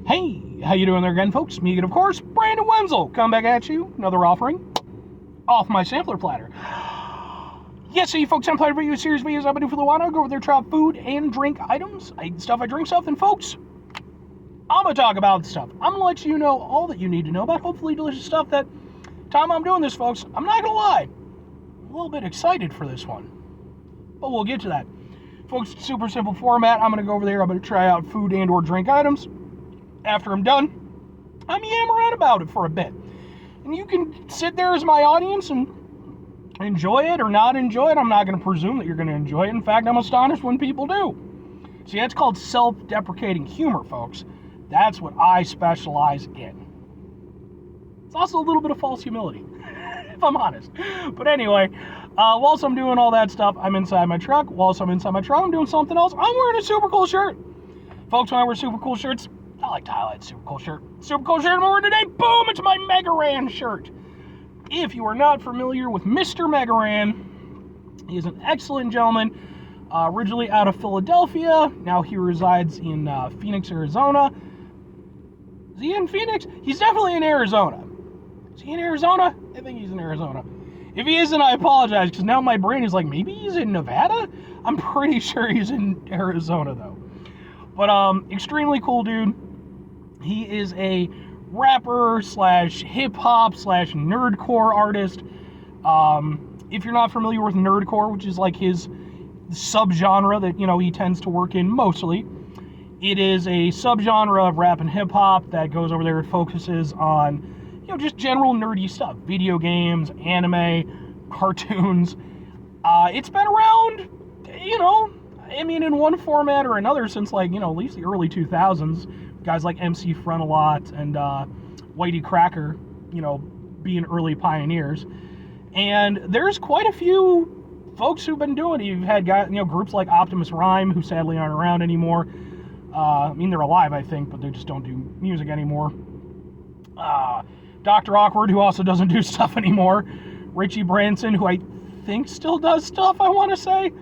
Hey, how you doing there again, folks? Me again, of course, Brandon Wenzel, come back at you, another offering off my sampler platter. Yes, so you folks, I'm playing review series videos I've been doing for the while. I go over there, try out food and drink items. I eat stuff, I drink stuff, and folks, I'm gonna talk about stuff. I'm gonna let you know all that you need to know about hopefully delicious stuff. That time I'm doing this, folks, I'm not gonna lie, I'm a little bit excited for this one, but we'll get to that. Folks, super simple format. I'm gonna go over there, I'm gonna try out food and or drink items. After I'm done, I'm yammer on about it for a bit. And you can sit there as my audience and enjoy it or not enjoy it. I'm not going to presume that you're going to enjoy it. In fact, I'm astonished when people do. See, that's called self-deprecating humor, folks. That's what I specialize in. It's also a little bit of false humility, if I'm honest. But anyway, whilst I'm doing all that stuff, I'm inside my truck. Whilst I'm inside my truck, I'm doing something else. I'm wearing a super cool shirt. Folks, when I wear super cool shirts, I like to highlight super cool shirt. Super cool shirt I'm wearing today. Boom! It's my Megaran shirt. If you are not familiar with Mr. Megaran, he is an excellent gentleman. Originally out of Philadelphia. Now he resides in Phoenix, Arizona. Is he in Phoenix? He's definitely in Arizona. Is he in Arizona? I think he's in Arizona. If he isn't, I apologize, because now my brain is like, maybe he's in Nevada? I'm pretty sure he's in Arizona, though. But extremely cool dude. He is a rapper slash hip-hop slash nerdcore artist. If you're not familiar with nerdcore, which is like his subgenre that, he tends to work in mostly, it is a subgenre of rap and hip-hop that goes over there and focuses on, just general nerdy stuff. Video games, anime, cartoons. It's been around, in one format or another since, at least the early 2000s. Guys like MC Frontalot and Whitey Cracker, being early pioneers. And there's quite a few folks who've been doing it. You've had guys, groups like Optimus Rhyme, who sadly aren't around anymore. They're alive, I think, but they just don't do music anymore. Dr. Awkward, who also doesn't do stuff anymore. Richie Branson, who I think still does stuff, I want to say.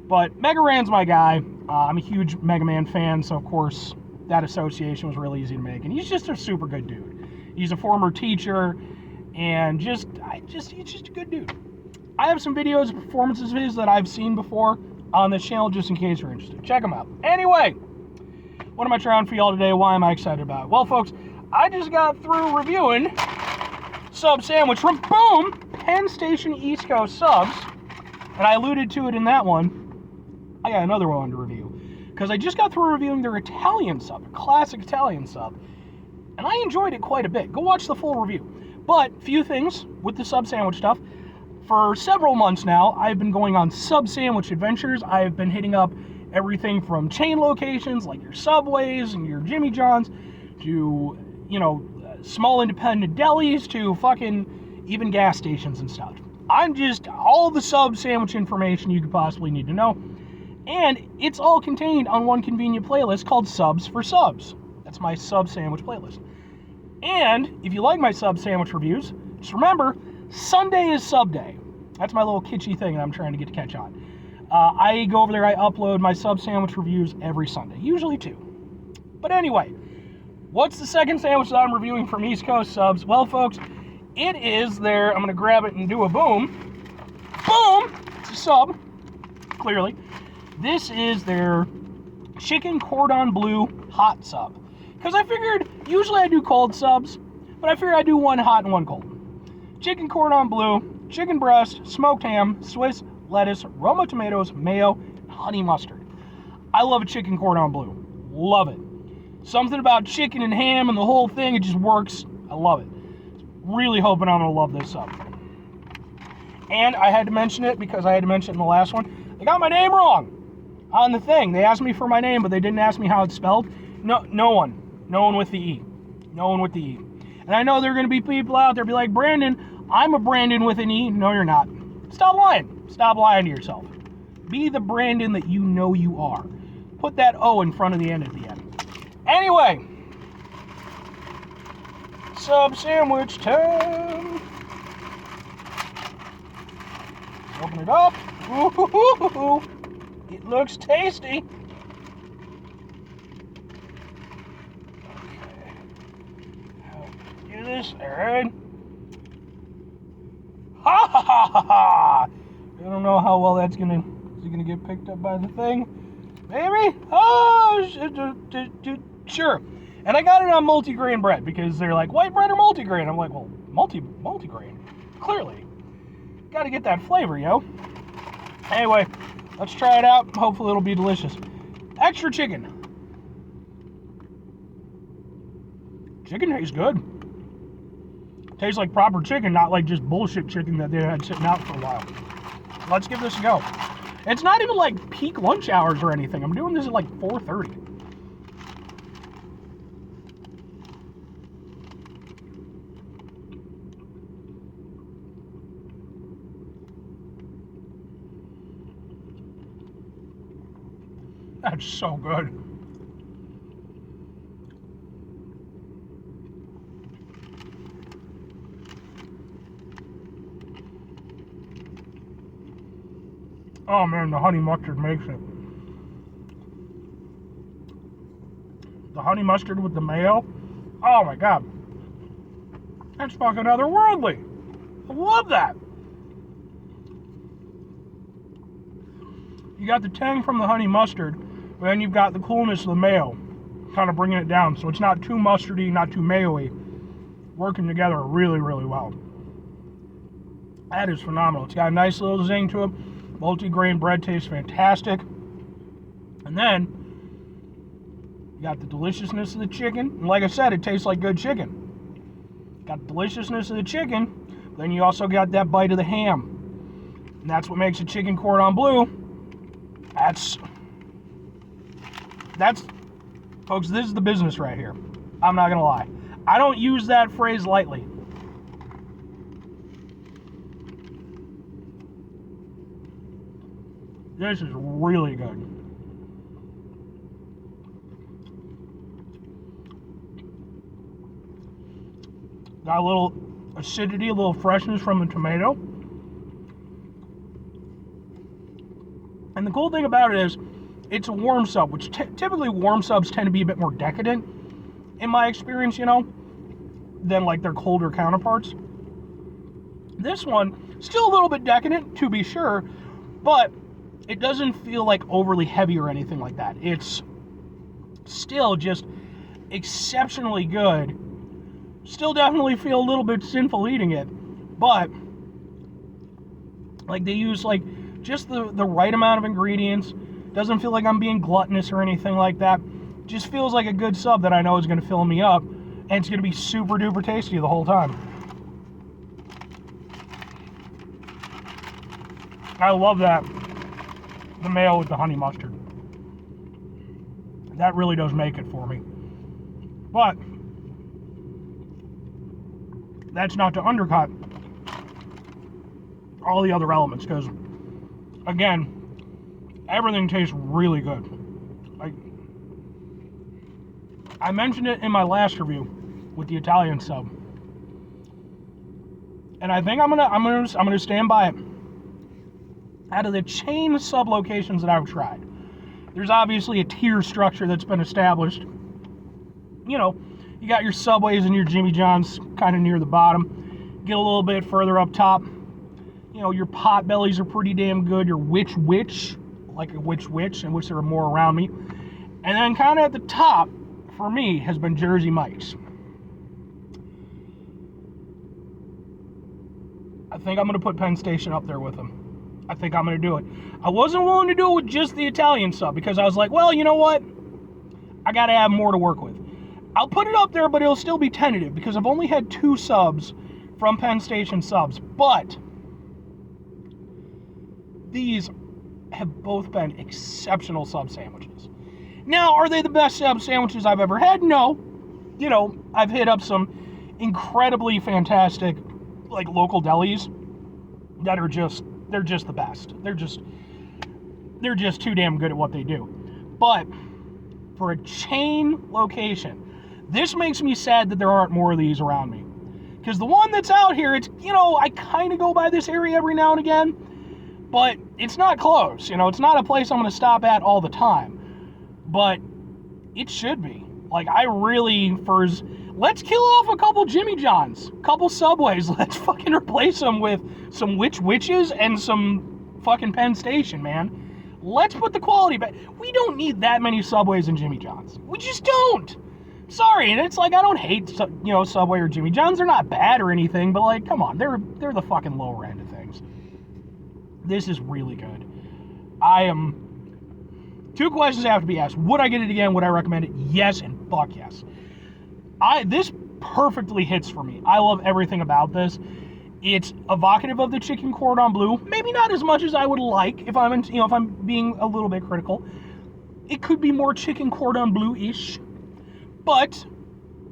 But Megaran's my guy. I'm a huge Mega Man fan, so of course that association was really easy to make. And he's just a super good dude. He's a former teacher, and he's just a good dude. I have some videos and performances of his that I've seen before on this channel, just in case you're interested. Check them out. Anyway, what am I trying for y'all today? Why am I excited about it? Well, folks, I just got through reviewing Sub Sandwich from, boom, Penn Station East Coast Subs. And I alluded to it in that one. I got another one to review, because I just got through reviewing their Italian sub, classic Italian sub, and I enjoyed it quite a bit. Go watch the full review. But, few things with the sub sandwich stuff. For several months now, I've been going on sub sandwich adventures. I've been hitting up everything from chain locations, like your Subways and your Jimmy John's, to, small independent delis, to fucking even gas stations and stuff. I'm just all the sub sandwich information you could possibly need to know. And it's all contained on one convenient playlist called Subs for Subs. That's my sub sandwich playlist. And if you like my sub sandwich reviews, just remember, Sunday is SUBday. That's my little kitschy thing that I'm trying to get to catch on. I go over there, I upload my sub sandwich reviews every Sunday, usually 2. But anyway, what's the second sandwich that I'm reviewing from East Coast Subs? Well, folks, it is their, I'm going to grab it and do a boom. Boom! It's a sub, clearly. This is their chicken cordon bleu hot sub. Because I figured, usually I do cold subs, but I figured I'd do one hot and one cold. Chicken cordon bleu, chicken breast, smoked ham, Swiss, lettuce, Roma tomatoes, mayo, and honey mustard. I love a chicken cordon bleu. Love it. Something about chicken and ham and the whole thing, it just works. I love it. Really hoping I'm going to love this sub. And I had to mention it because I had to mention it in the last one. They got my name wrong on the thing. They asked me for my name, but they didn't ask me how it's spelled. No one with the E. No one with the E. And I know there are going to be people out there be like, Brandon, I'm a Brandon with an E. No, you're not. Stop lying. Stop lying to yourself. Be the Brandon that you know you are. Put that O in front of the end at the end. Anyway, sub sandwich time. Open it up. Ooh, it looks tasty. Okay. delicious. Alright. Ha ha ha ha ha! I don't know how well that's gonna... Is it gonna get picked up by the thing? Maybe? Oh, sure. And I got it on multigrain bread because they're like, white bread or multigrain? I'm like, well, multigrain. Clearly. Gotta get that flavor, yo. Anyway, let's try it out. Hopefully it'll be delicious. Extra chicken. Chicken tastes good. Tastes like proper chicken, not like just bullshit chicken that they had sitting out for a while. Let's give this a go. It's not even like peak lunch hours or anything. I'm doing this at like 4:30. That's so good. Oh man, the honey mustard makes it. The honey mustard with the mayo. Oh my god. That's fucking otherworldly. I love that. You got the tang from the honey mustard, but then you've got the coolness of the mayo, kind of bringing it down. So it's not too mustardy, not too mayo-y. Working together really, really well. That is phenomenal. It's got a nice little zing to it. Multi-grain bread tastes fantastic. And then, you got the deliciousness of the chicken. And like I said, it tastes like good chicken. Got the deliciousness of the chicken. Then you also got that bite of the ham. And that's what makes a chicken cordon bleu. That's, folks, this is the business right here. I'm not going to lie. I don't use that phrase lightly. This is really good. Got a little acidity, a little freshness from the tomato. And the cool thing about it is, it's a warm sub, which typically warm subs tend to be a bit more decadent, in my experience, you know, than like their colder counterparts. This one, still a little bit decadent, to be sure, but it doesn't feel like overly heavy or anything like that. It's still just exceptionally good. Still definitely feel a little bit sinful eating it, but like they use like just the right amount of ingredients. Doesn't feel like I'm being gluttonous or anything like that. Just feels like a good sub that I know is going to fill me up, and it's going to be super duper tasty the whole time. I love that. The mayo with the honey mustard. That really does make it for me. But that's not to undercut all the other elements, because again, everything tastes really good. Like I mentioned it in my last review with the Italian sub, and I think I'm gonna stand by it. Out of the chain sub locations that I've tried, there's obviously a tier structure that's been established. You know, you got your Subways and your Jimmy John's kind of near the bottom. Get a little bit further up top. You know, your Potbellies are pretty damn good. Your Which, like a Which, in which there are more around me. And then kind of at the top, for me, has been Jersey Mike's. I think I'm going to put Penn Station up there with them. I think I'm going to do it. I wasn't willing to do it with just the Italian sub because I was like, well, you know what? I got to have more to work with. I'll put it up there, but it'll still be tentative because I've only had 2 subs from Penn Station subs. But these have both been exceptional sub sandwiches. Now, are they the best sub sandwiches I've ever had? No. You know, I've hit up some incredibly fantastic, like, local delis that are just, they're just the best. They're just too damn good at what they do. But for a chain location, this makes me sad that there aren't more of these around me. Because the one that's out here, it's, you know, I kind of go by this area every now and again, but it's not close. You know, it's not a place I'm going to stop at all the time. But it should be. Like, I really, let's kill off a couple Jimmy Johns, couple Subways. Let's fucking replace them with some Witches and some fucking Penn Station, man. Let's put the quality back. We don't need that many Subways and Jimmy Johns. We just don't. Sorry, and it's like, I don't hate, Subway or Jimmy John's. They're not bad or anything, but like, come on, they're the fucking lower end of things. This is really good. Two questions have to be asked. Would I get it again? Would I recommend it? Yes, and fuck yes. This perfectly hits for me. I love everything about this. It's evocative of the chicken Cordon Bleu. Maybe not as much as I would like if I'm being a little bit critical. It could be more chicken Cordon Bleu-ish. But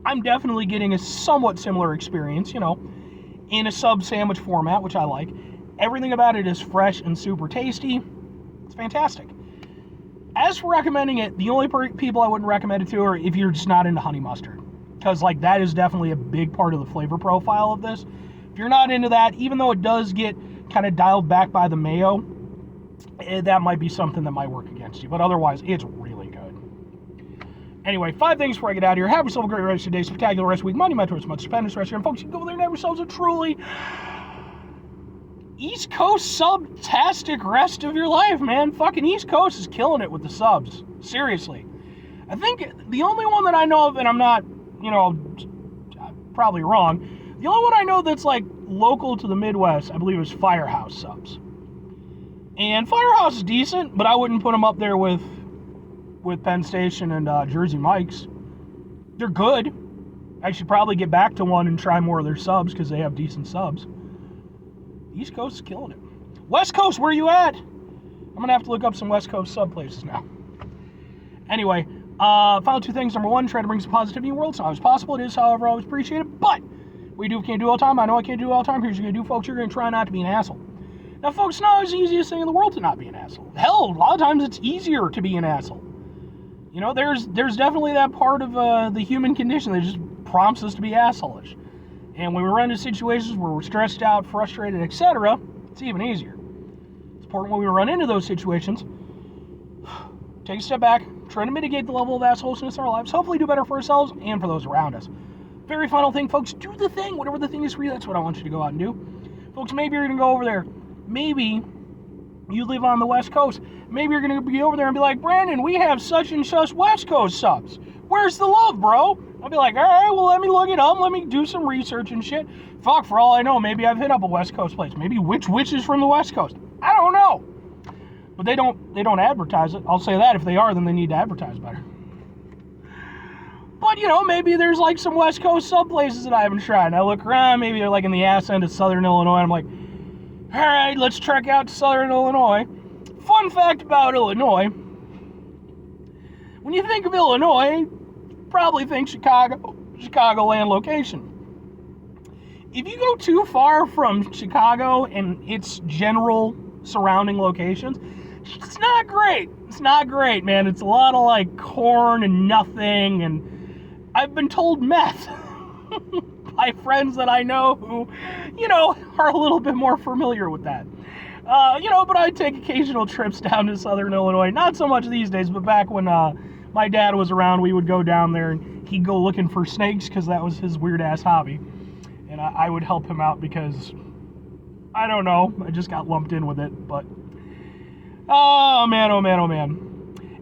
I'm definitely getting a somewhat similar experience, in a sub sandwich format, which I like. Everything about it is fresh and super tasty. It's fantastic. As for recommending it, the only people I wouldn't recommend it to are if you're just not into honey mustard. Because, that is definitely a big part of the flavor profile of this. If you're not into that, even though it does get kind of dialed back by the mayo, that might be something that might work against you. But otherwise, it's really good. Anyway, 5 things before I get out of here. Have yourself a great rest of your day, spectacular rest of the week, Monday, Monday, much Spanish restaurant. Folks, you can go over there and have yourselves a truly East Coast sub-tastic rest of your life, man. Fucking East Coast is killing it with the subs. Seriously. I think the only one that I know of, and I'm not, probably wrong, the only one I know that's, local to the Midwest, I believe, is Firehouse subs. And Firehouse is decent, but I wouldn't put them up there with Penn Station and Jersey Mike's. They're good. I should probably get back to one and try more of their subs, because they have decent subs. East Coast is killing it. West Coast, where are you at? I'm going to have to look up some West Coast sub places now. Anyway, final 2 things. Number 1, try to bring some positivity in the world. It's not always possible. It is, however, always appreciated. But we can't do all the time. I know I can't do all the time. Here's what you're going to do, folks. You're going to try not to be an asshole. Now, folks, it's not always the easiest thing in the world to not be an asshole. Hell, a lot of times it's easier to be an asshole. There's definitely that part of the human condition that just prompts us to be asshole-ish. And when we run into situations where we're stressed out, frustrated, etc., it's even easier. It's important when we run into those situations, take a step back, try to mitigate the level of assholeness in our lives, hopefully do better for ourselves and for those around us. Very final thing, folks, do the thing. Whatever the thing is for you, that's what I want you to go out and do. Folks, maybe you're going to go over there. Maybe you live on the West Coast. Maybe you're going to be over there and be like, Brandon, we have such and such West Coast subs. Where's the love, bro? I'll be like, all right, well, let me look it up. Let me do some research and shit. Fuck, for all I know, maybe I've hit up a West Coast place. Maybe which is from the West Coast. I don't know. But they don't advertise it. I'll say that. If they are, then they need to advertise better. But, maybe there's some West Coast sub places that I haven't tried. And I look around, maybe they're in the ass end of Southern Illinois. And I'm like, all right, let's trek out to Southern Illinois. Fun fact about Illinois. When you think of Illinois, you probably think Chicagoland location. If you go too far from Chicago and its general surrounding locations, it's not great. It's not great, man. It's a lot of corn and nothing, and I've been told meth by friends that I know who, are a little bit more familiar with that. But I take occasional trips down to Southern Illinois. Not so much these days, but back when my dad was around, we would go down there and he'd go looking for snakes because that was his weird-ass hobby. And I would help him out because, I don't know, I just got lumped in with it. But, oh man, oh man, oh man.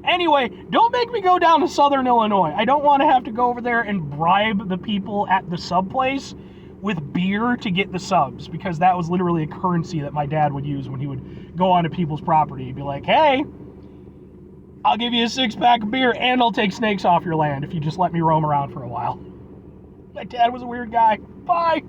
Anyway, don't make me go down to Southern Illinois. I don't want to have to go over there and bribe the people at the sub place with beer to get the subs, because that was literally a currency that my dad would use when he would go onto people's property. He'd be like, hey, I'll give you a 6-pack of beer and I'll take snakes off your land if you just let me roam around for a while. My dad was a weird guy. Bye.